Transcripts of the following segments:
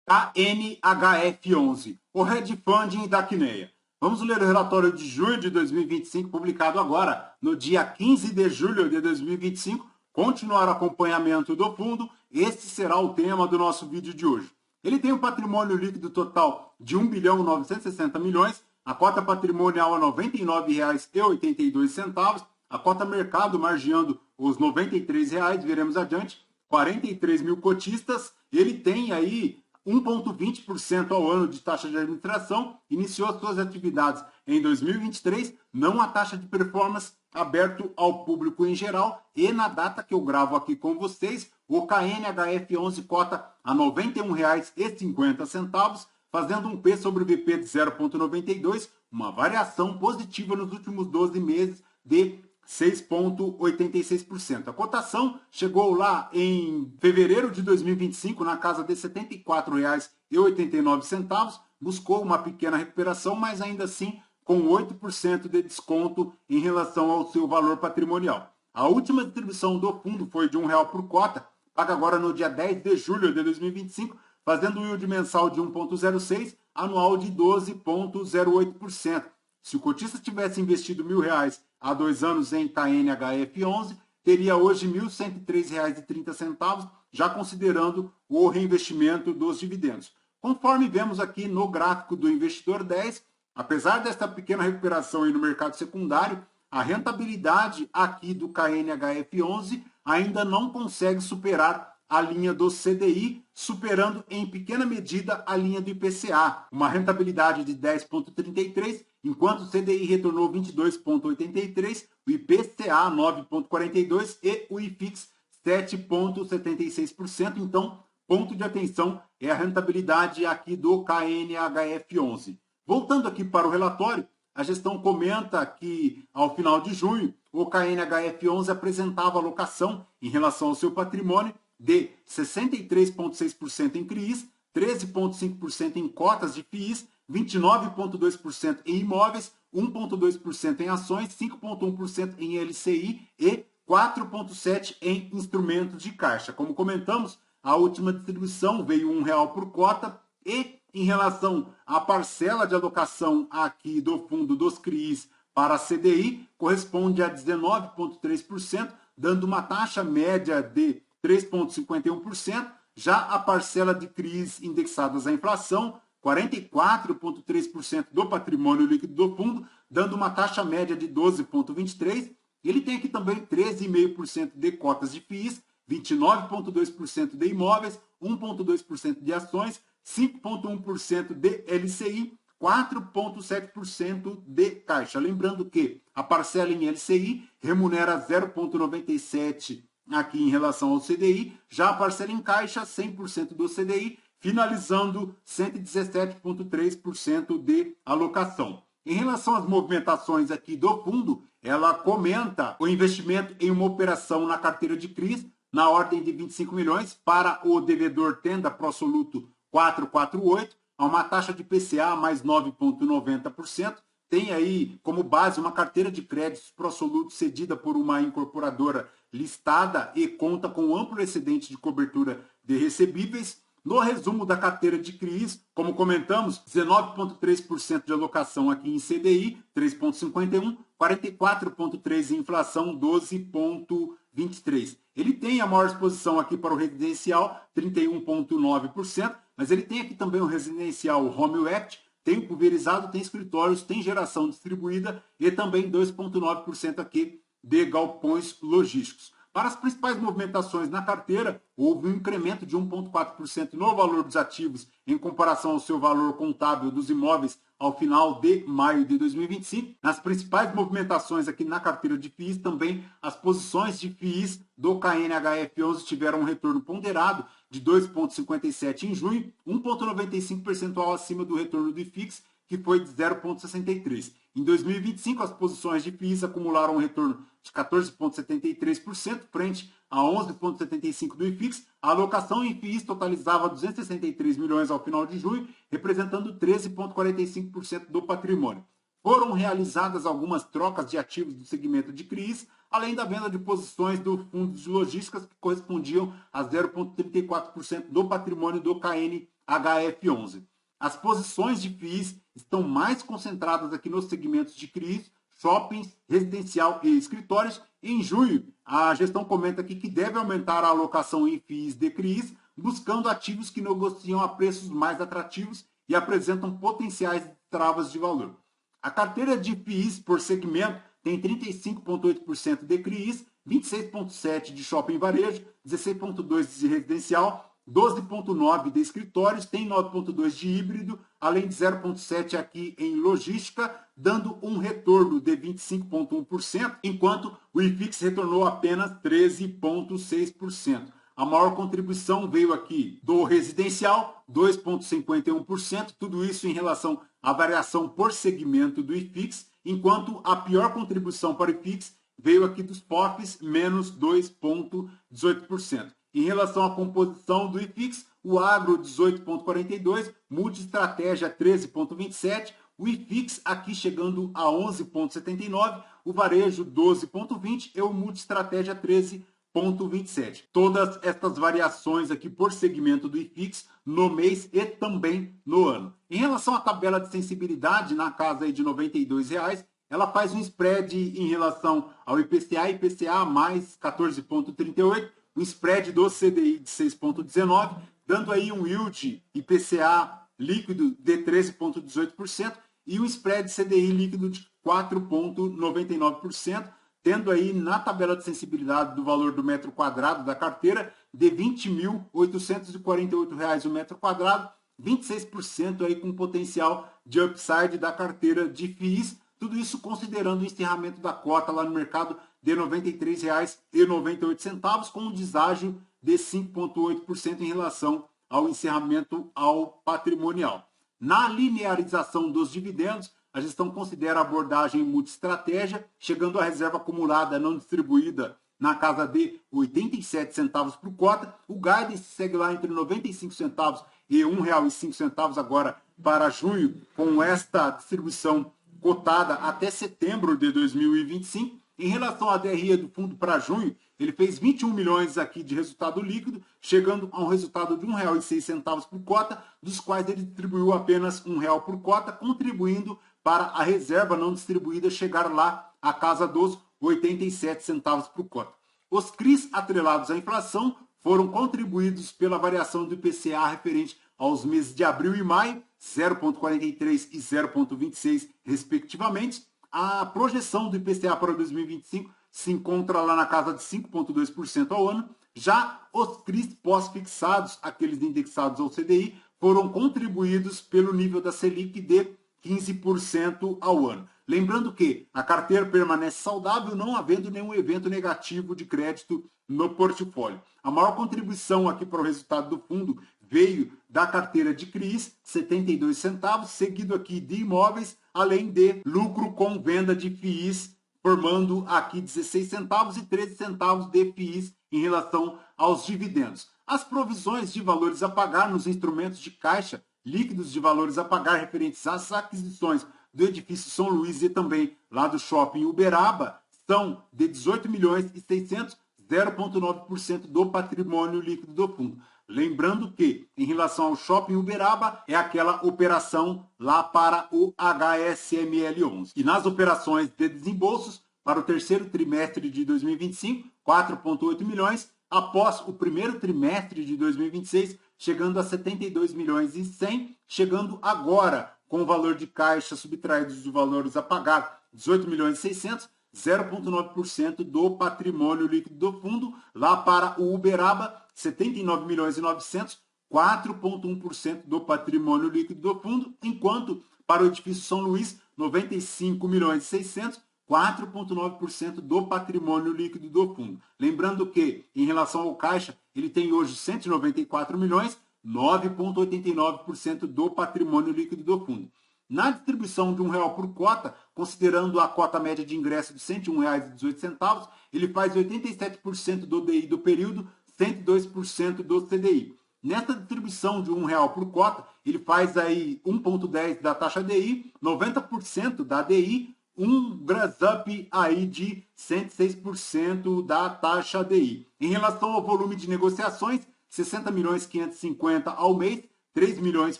KNHF11, o hedge funding da Quineia. Vamos ler o relatório de junho de 2025, publicado agora, no dia 15 de julho de 2025. Continuar o acompanhamento do fundo, este será o tema do nosso vídeo de hoje. Ele tem um patrimônio líquido total de 1.960 milhões, a cota patrimonial a R$ 99,82, a cota mercado margeando os R$ 93, veremos adiante, 43 mil cotistas. Ele tem aí 1,20% ao ano de taxa de administração, iniciou as suas atividades em 2023, não a taxa de performance, aberto ao público em geral, e na data que eu gravo aqui com vocês, o KNHF11 cota a R$ 91,50, fazendo um P sobre VP de 0,92, uma variação positiva nos últimos 12 meses de 6,86%. A cotação chegou lá em fevereiro de 2025 na casa de R$ 74,89, buscou uma pequena recuperação, mas ainda assim com 8% de desconto em relação ao seu valor patrimonial. A última distribuição do fundo foi de R$ 1,00 por cota, paga agora no dia 10 de julho de 2025, fazendo um yield mensal de 1,06, anual de 12,08%. Se o cotista tivesse investido R$ 1.000 há 2 anos em KNHF11, teria hoje R$ 1.103,30, já considerando o reinvestimento dos dividendos. Conforme vemos aqui no gráfico do Investidor 10, apesar desta pequena recuperação aí no mercado secundário, a rentabilidade aqui do KNHF11 ainda não consegue superar a linha do CDI, superando em pequena medida a linha do IPCA, uma rentabilidade de 10,33%, enquanto o CDI retornou 22,83%, o IPCA 9,42% e o IFIX 7,76%. Então, ponto de atenção é a rentabilidade aqui do KNHF11. Voltando aqui para o relatório, a gestão comenta que, ao final de junho, o KNHF11 apresentava alocação em relação ao seu patrimônio de 63,6% em CRIs, 13,5% em cotas de FIIs, 29,2% em imóveis, 1,2% em ações, 5,1% em LCI e 4,7% em instrumentos de caixa. Como comentamos, a última distribuição veio R$ 1,00 por cota e, em relação à parcela de alocação aqui do fundo dos CRIs para a CDI, corresponde a 19,3%, dando uma taxa média de 3,51%. Já a parcela de CRIs indexadas à inflação, 44,3% do patrimônio líquido do fundo, dando uma taxa média de 12,23%. Ele tem aqui também 13,5% de cotas de FIIs, 29,2% de imóveis, 1,2% de ações, 5,1% de LCI, 4,7% de caixa. Lembrando que a parcela em LCI remunera 0,97% aqui em relação ao CDI, já a parcela em caixa, 100% do CDI, finalizando 117,3% de alocação. Em relação às movimentações aqui do fundo, ela comenta o investimento em uma operação na carteira de CRIs, na ordem de 25 milhões, para o devedor Tenda Prosoluto 448, a uma taxa de PCA mais 9,90%. Tem aí como base uma carteira de créditos Prosoluto cedida por uma incorporadora listada e conta com amplo excedente de cobertura de recebíveis. No resumo da carteira de CRIs, como comentamos, 19,3% de alocação aqui em CDI, 3,51%, 44,3% em inflação, 12,23%. Ele tem a maior exposição aqui para o residencial, 31,9%, mas ele tem aqui também o residencial Home Act, tem pulverizado, tem escritórios, tem geração distribuída e também 2,9% aqui de galpões logísticos. Para as principais movimentações na carteira, houve um incremento de 1,4% no valor dos ativos em comparação ao seu valor contábil dos imóveis ao final de maio de 2025. Nas principais movimentações aqui na carteira de FIIs, também as posições de FIIs do KNHF11 tiveram um retorno ponderado de 2,57% em junho, 1,95% acima do retorno do IFIX, que foi de 0,63%. Em 2025, as posições de FIIs acumularam um retorno de 14,73%, frente a 11,75% do IFIX. A alocação em FIIs totalizava 263 milhões ao final de junho, representando 13,45% do patrimônio. Foram realizadas algumas trocas de ativos do segmento de CRIs, além da venda de posições do fundo de logísticas, que correspondiam a 0,34% do patrimônio do KNHF11. HF11. As posições de FIIs estão mais concentradas aqui nos segmentos de CRIs, shoppings, residencial e escritórios. Em junho, a gestão comenta aqui que deve aumentar a alocação em FIIs de CRIs, buscando ativos que negociam a preços mais atrativos e apresentam potenciais travas de valor. A carteira de FIIs por segmento tem 35,8% de CRIs, 26,7% de shopping varejo, 16,2% de residencial, 12,9% de escritórios, tem 9,2% de híbrido, além de 0,7% aqui em logística, dando um retorno de 25,1%, enquanto o IFIX retornou apenas 13,6%. A maior contribuição veio aqui do residencial, 2,51%, tudo isso em relação à variação por segmento do IFIX, enquanto a pior contribuição para o IFIX veio aqui dos POFs, menos 2,18%. Em relação à composição do IFIX, o agro 18,42%, multi-estratégia 13,27%, o IFIX aqui chegando a 11,79%, o varejo 12,20% e o multi-estratégia 13,27%. Todas estas variações aqui por segmento do IFIX no mês e também no ano. Em relação à tabela de sensibilidade, na casa aí de R$ 92,00, ela faz um spread em relação ao IPCA, IPCA mais 14,38%, um spread do CDI de 6,19%, dando aí um yield IPCA líquido de 13,18% e um spread CDI líquido de 4,99%, tendo aí na tabela de sensibilidade do valor do metro quadrado da carteira de R$ 20.848 o metro quadrado, 26% aí com potencial de upside da carteira de FIIs, tudo isso considerando o encerramento da cota lá no mercado de R$ 93,98, com um deságio de 5,8% em relação ao encerramento ao patrimonial. Na linearização dos dividendos, a gestão considera a abordagem multi-estratégia, chegando à reserva acumulada não distribuída na casa de 87 centavos por cota. O guidance segue lá entre 95 centavos e R$ 1,05 agora para junho, com esta distribuição cotada até setembro de 2025. Em relação à DRE do fundo para junho, ele fez 21 milhões aqui de resultado líquido, chegando a um resultado de R$ 1,06 por cota, dos quais ele distribuiu apenas R$ 1,00 por cota, contribuindo para a reserva não distribuída chegar lá à casa dos 87 centavos por cota. Os CRIs atrelados à inflação foram contribuídos pela variação do IPCA referente aos meses de abril e maio, 0,43 e 0,26 respectivamente. A projeção do IPCA para 2025 se encontra lá na casa de 5,2% ao ano. Já os CRIs pós-fixados, aqueles indexados ao CDI, foram contribuídos pelo nível da Selic de 15% ao ano. Lembrando que a carteira permanece saudável, não havendo nenhum evento negativo de crédito no portfólio. A maior contribuição aqui para o resultado do fundo veio da carteira de CRIs, 72 centavos, seguido aqui de imóveis, além de lucro com venda de FIIs, formando aqui 16 centavos e 13 centavos de FIIs em relação aos dividendos. As provisões de valores a pagar nos instrumentos de caixa líquidos de valores a pagar referentes às aquisições do edifício São Luís e também lá do shopping Uberaba são de 18 milhões e 600, 0,9% do patrimônio líquido do fundo. Lembrando que, em relação ao shopping Uberaba, é aquela operação lá para o HSML11. E nas operações de desembolsos, para o terceiro trimestre de 2025, 4,8 milhões, após o primeiro trimestre de 2026, chegando a 72 milhões e 100, chegando agora com o valor de caixa subtraídos dos valores a pagar, 18 milhões e 600, 0,9% do patrimônio líquido do fundo, lá para o Uberaba, 79 milhões e 900, 4,1% do patrimônio líquido do fundo, enquanto para o edifício São Luís, 95 milhões e 600, 4,9% do patrimônio líquido do fundo. Lembrando que, em relação ao caixa, ele tem hoje 194 milhões, 9,89% do patrimônio líquido do fundo. Na distribuição de R$ 1,00 por cota, considerando a cota média de ingresso de R$ 101,18, ele faz 87% do DI do período, 102% do CDI. Nesta distribuição de R$ 1,00 por cota, ele faz aí 1,10% da taxa DI, 90% da DI, um gross up aí de 106% da taxa DI. Em relação ao volume de negociações, 60 milhões 550 ao mês, 3 milhões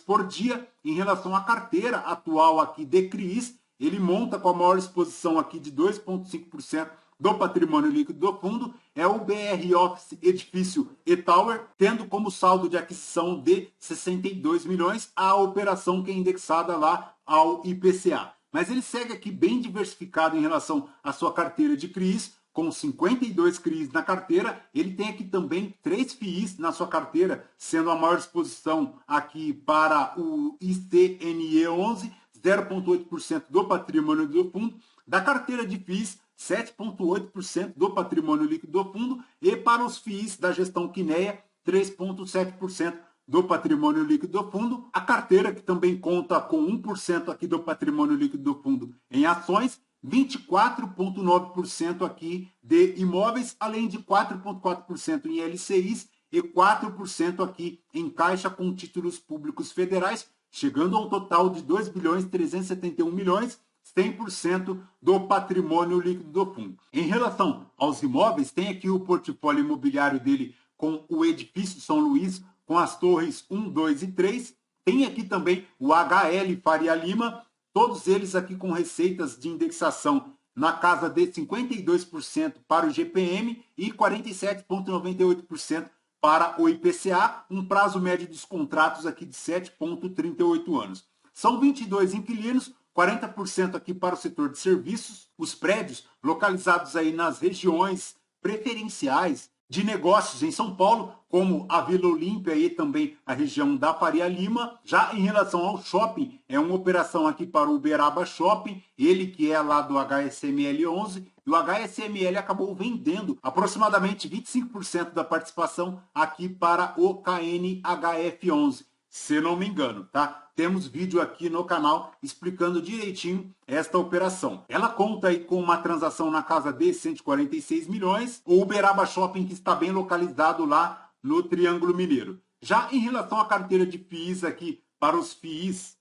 por dia. Em relação à carteira atual aqui de CRIs, ele monta com a maior exposição aqui de 2,5% do patrimônio líquido do fundo, é o BR Office Edifício e Tower, tendo como saldo de aquisição de 62 milhões, a operação que é indexada lá ao IPCA. Mas ele segue aqui bem diversificado em relação à sua carteira de CRIs, com 52 CRIs na carteira. Ele tem aqui também 3 FIIs na sua carteira, sendo a maior exposição aqui para o ICNE11, 0,8% do patrimônio do fundo. Da carteira de FIIs, 7,8% do patrimônio líquido do fundo, e para os FIIs da gestão Kinea, 3,7% do patrimônio líquido do fundo. A carteira, que também conta com 1% aqui do patrimônio líquido do fundo em ações, 24,9% aqui de imóveis, além de 4,4% em LCIs e 4% aqui em caixa com títulos públicos federais, chegando a um total de 2.371 milhões, 100% do patrimônio líquido do fundo. Em relação aos imóveis, tem aqui o portfólio imobiliário dele com o edifício São Luís, com as torres 1, 2 e 3. Tem aqui também o HL Faria Lima, todos eles aqui com receitas de indexação na casa de 52% para o GPM e 47,98% para o IPCA, um prazo médio dos contratos aqui de 7,38 anos. São 22 inquilinos, 40% aqui para o setor de serviços, os prédios localizados aí nas regiões preferenciais de negócios em São Paulo, como a Vila Olímpia e também a região da Faria Lima. Já em relação ao shopping, é uma operação aqui para o Uberaba Shopping, ele que é lá do HSML 11, e o HSML acabou vendendo aproximadamente 25% da participação aqui para o KNHF 11, se não me engano, tá? Temos vídeo aqui no canal explicando direitinho esta operação. Ela conta aí com uma transação na casa de 146 milhões, o Uberaba Shopping, que está bem localizado lá no Triângulo Mineiro. Já em relação à carteira de FIIs aqui, para os FIIs,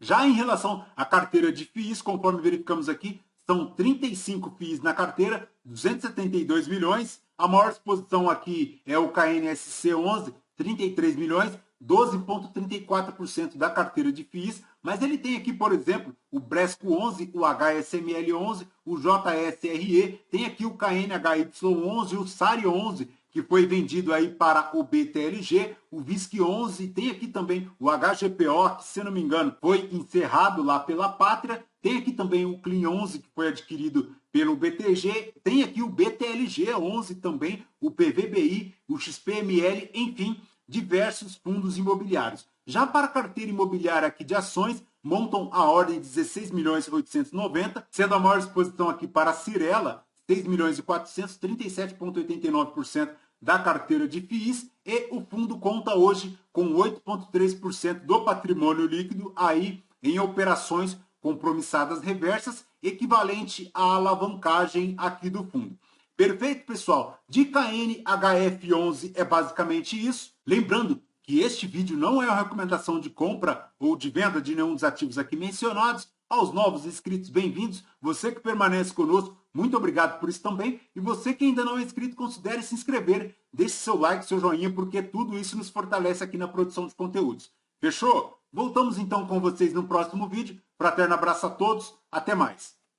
conforme verificamos aqui, são 35 FIIs na carteira, 272 milhões. A maior exposição aqui é o KNSC 11, 33 milhões, 12,34% da carteira de FIIs, mas ele tem aqui, por exemplo, o Bresco 11, o HSML 11, o JSRE, tem aqui o KNHY 11, o SARI 11, que foi vendido aí para o BTLG, o VISC 11, tem aqui também o HGPO, que, se não me engano, foi encerrado lá pela Pátria, tem aqui também o CLIN 11, que foi adquirido pelo BTG, tem aqui o BTLG 11 também, o PVBI, o XPML, enfim, diversos fundos imobiliários. Já para a carteira imobiliária aqui de ações, montam a ordem de 16 milhões e 890, sendo a maior exposição aqui para a Cirela, 6 milhões e 400, 37,89% da carteira de FIIs, e o fundo conta hoje com 8,3% do patrimônio líquido aí em operações compromissadas reversas, equivalente à alavancagem aqui do fundo. Perfeito, pessoal? De KNHF 11 é basicamente isso. Lembrando que este vídeo não é uma recomendação de compra ou de venda de nenhum dos ativos aqui mencionados. Aos novos inscritos, bem-vindos. Você que permanece conosco, muito obrigado por isso também. E você que ainda não é inscrito, considere se inscrever. Deixe seu like, seu joinha, porque tudo isso nos fortalece aqui na produção de conteúdos. Fechou? Voltamos então com vocês no próximo vídeo. Fraterno abraço a todos. Até mais.